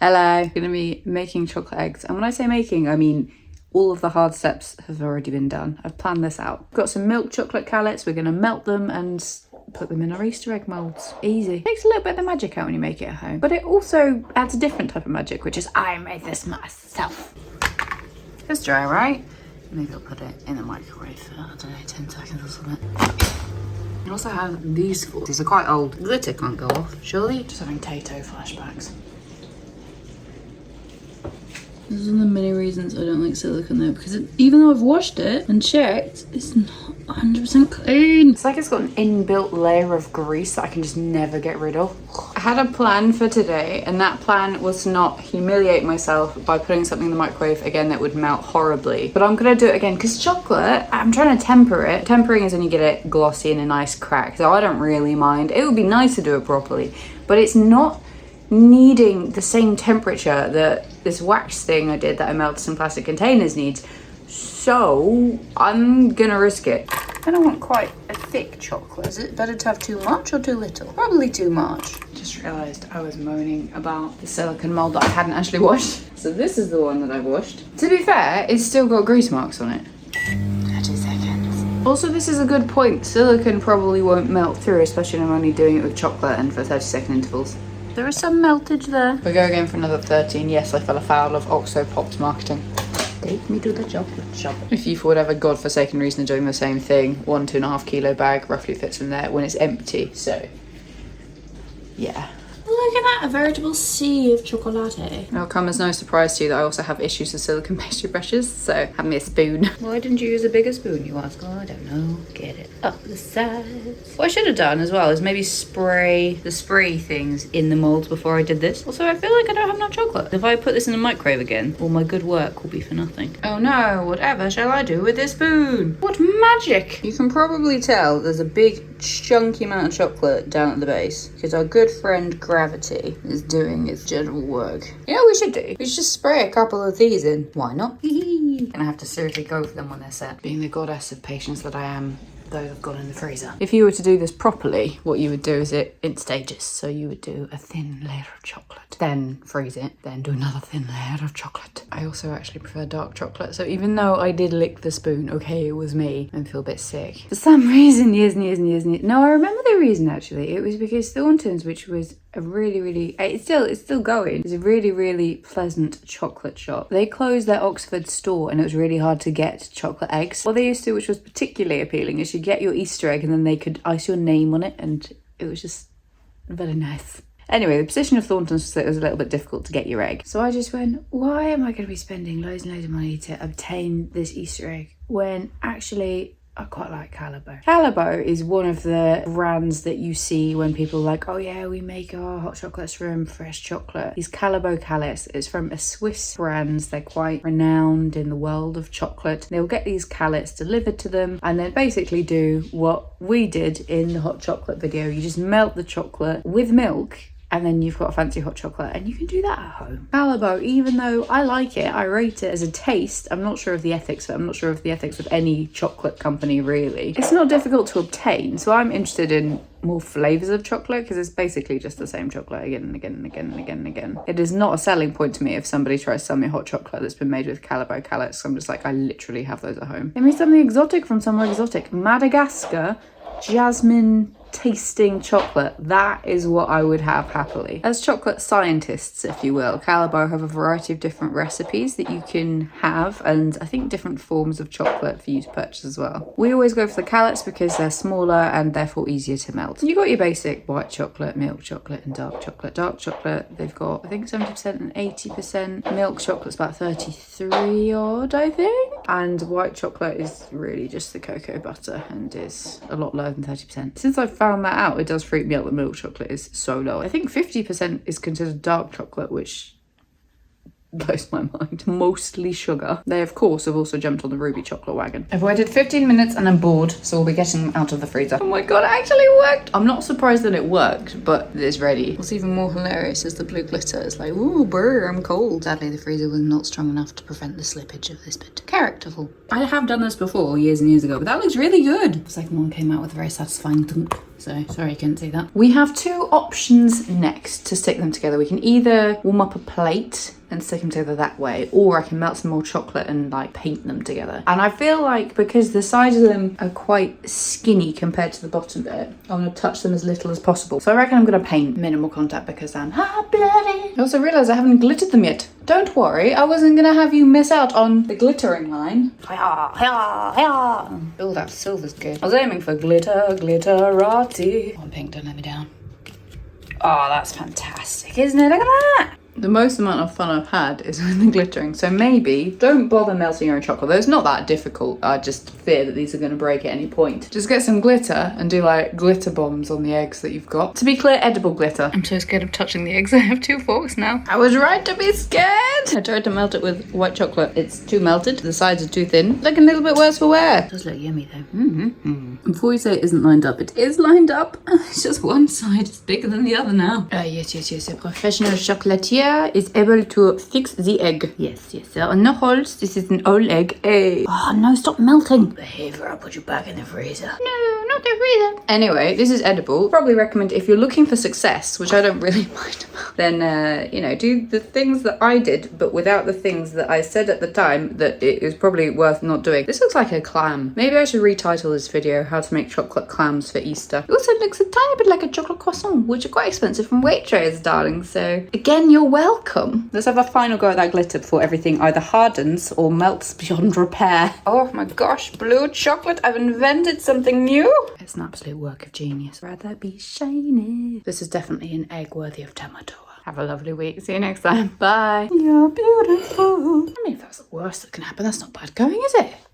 Hello, gonna be making chocolate eggs. And when I say making, I mean all of the hard steps have already been done. I've planned this out. Got some milk chocolate callets. We're gonna melt them and put them in our Easter egg molds. Easy. Takes a little bit of the magic out when you make it at home. But it also adds a different type of magic, which is I made this myself. It's dry, right? Maybe I'll put it in the microwave for, I don't know, 10 seconds or something. I also have these four. These are quite old. Glitter can't go off, surely? Just having Tato flashbacks. This is one of the many reasons I don't like silicone though, because even though I've washed it and checked, it's not 100% clean. It's like it's got an inbuilt layer of grease that I can just never get rid of. I had a plan for today, and that plan was to not humiliate myself by putting something in the microwave again that would melt horribly. But I'm gonna do it again because chocolate, I'm trying to temper it. Tempering is when you get it glossy and a nice crack, so I don't really mind. It would be nice to do it properly, but it's not needing the same temperature that this wax thing I did that I melted some plastic containers needs. So I'm gonna risk it. I don't want quite a thick chocolate. Is it better to have too much or too little? Probably too much. Just realized I was moaning about the silicone mold that I hadn't actually washed. So this is the one that I've washed. To be fair, it's still got grease marks on it. 30 seconds. Also, this is a good point. Silicone probably won't melt through, especially when I'm only doing it with chocolate and for 30-second intervals. There is some meltage there. We go again for another 13. Yes, I fell afoul of Oxo Pops marketing. Take me to the chocolate shop. If you, for whatever godforsaken reason, are doing the same thing, 1-2.5 kilo bag roughly fits in there when it's empty. So, yeah. Look at that, a veritable sea of chocolate. It'll come as no surprise to you that I also have issues with silicone pastry brushes, so have me a spoon. Why didn't you use a bigger spoon, you ask? Oh, I don't know. Get it up the sides. What I should have done as well is maybe spray the spray things in the molds before I did this. Also, I feel like I don't have enough chocolate. If I put this in the microwave again, all my good work will be for nothing. Oh no, whatever shall I do with this spoon? What magic! You can probably tell there's a big chunky amount of chocolate down at the base because our good friend Gravity is doing its general work. You know what we should do? We should just spray a couple of these in. Why not? Gonna have to seriously go for them when they're set. Being the goddess of patience that I am, those have gone in the freezer. If you were to do this properly, what you would do is it in stages. So you would do a thin layer of chocolate, then freeze it, then do another thin layer of chocolate. I also actually prefer dark chocolate. So even though I did lick the spoon, okay, it was me, and feel a bit sick. For some reason, years and years and years and years. No, I remember the reason actually. It was because Thornton's, which was a really, it's still going. It's a really pleasant chocolate shop. They closed their Oxford store and it was really hard to get chocolate eggs. What they used to, which was particularly appealing, is you get your Easter egg and then they could ice your name on it, and it was just very nice. Anyway, the position of Thornton's was that it was a little bit difficult to get your egg. So I just went, why am I going to be spending loads and loads of money to obtain this Easter egg when actually I quite like Calabo. Calabo is one of the brands that you see when people are like, oh yeah, we make our hot chocolates from fresh chocolate. These Calabo callets, it's from a Swiss brand. They're quite renowned in the world of chocolate. They'll get these callets delivered to them and then basically do what we did in the hot chocolate video. You just melt the chocolate with milk, and then you've got a fancy hot chocolate, and you can do that at home. Calabo, even though I like it, I rate it as a taste. I'm not sure of the ethics, I'm not sure of the ethics of any chocolate company really. It's not difficult to obtain, so I'm interested in more flavors of chocolate because it's basically just the same chocolate again and again and again and again and again. It is not a selling point to me if somebody tries to sell me hot chocolate that's been made with Calabo callets. I'm just like, I literally have those at home. Give me something exotic from somewhere exotic. Madagascar jasmine tasting chocolate. That is what I would have happily. As chocolate scientists, if you will, Calabo have a variety of different recipes that you can have, and I think different forms of chocolate for you to purchase as well. We always go for the callets because they're smaller and therefore easier to melt. You got your basic white chocolate, milk chocolate and dark chocolate. Dark chocolate, they've got I think 70% and 80%. Milk chocolate's about 33 odd, I think. And white chocolate is really just the cocoa butter and is a lot lower than 30%. Since I've found that out, it does freak me out that milk chocolate is so low. I think 50% is considered dark chocolate, which blows my mind. Mostly sugar. They of course have also jumped on the ruby chocolate wagon. I've waited 15 minutes and I'm bored, so we'll be getting them out of the freezer. Oh my god, it actually worked! I'm not surprised that it worked, but it's ready. What's even more hilarious is the blue glitter. It's like, ooh, brr, I'm cold. Sadly, the freezer was not strong enough to prevent the slippage of this bit. Characterful. I have done this before years and years ago, but that looks really good. The second one came out with a very satisfying thunk. So sorry you couldn't see that. We have two options next to stick them together. We can either warm up a plate and stick them together that way, or I can melt some more chocolate and like paint them together. And I feel like because the sides of them are quite skinny compared to the bottom bit, I want to touch them as little as possible. So I reckon I'm going to paint minimal contact because I'm hot-blooded. I also realised I haven't glittered them yet. Don't worry, I wasn't going to have you miss out on the glittering line. Oh, that silver's good. I was aiming for glitter, glitterati. One pink, don't let me down. Oh, that's fantastic, isn't it? Look at that. The most amount of fun I've had is with the glittering. So maybe don't bother melting your own chocolate. It's not that difficult. I just fear that these are going to break at any point. Just get some glitter and do like glitter bombs on the eggs that you've got. To be clear, edible glitter. I'm so scared of touching the eggs. I have 2 forks now. I was right to be scared. I tried to melt it with white chocolate. It's too melted. The sides are too thin. Looking a little bit worse for wear. It does look yummy though. Before you say it isn't lined up, it is lined up. It's just one side is bigger than the other now. Yes. A professional chocolatier is able to fix the egg. Yes. There are no holes. This is an whole egg. Hey. Oh no, stop melting. Behavior, I'll put you back in the freezer. No, not the freezer. Anyway, this is edible. Probably recommend if you're looking for success, which I don't really mind about, then, do the things that I did, but without the things that I said at the time that it is probably worth not doing. This looks like a clam. Maybe I should retitle this video, How to Make Chocolate Clams for Easter. It also looks a tiny bit like a chocolate croissant, which are quite expensive from Waitrose, darling. So again, you're welcome. Let's have a final go at that glitter before everything either hardens or melts beyond repair. Oh my gosh, blue chocolate. I've invented something new. It's an absolute work of genius. Rather be shiny. This is definitely an egg worthy of tomato. Have a lovely week. See you next time. Bye. You're beautiful. I mean, if that's the worst that can happen, that's not bad going, is it?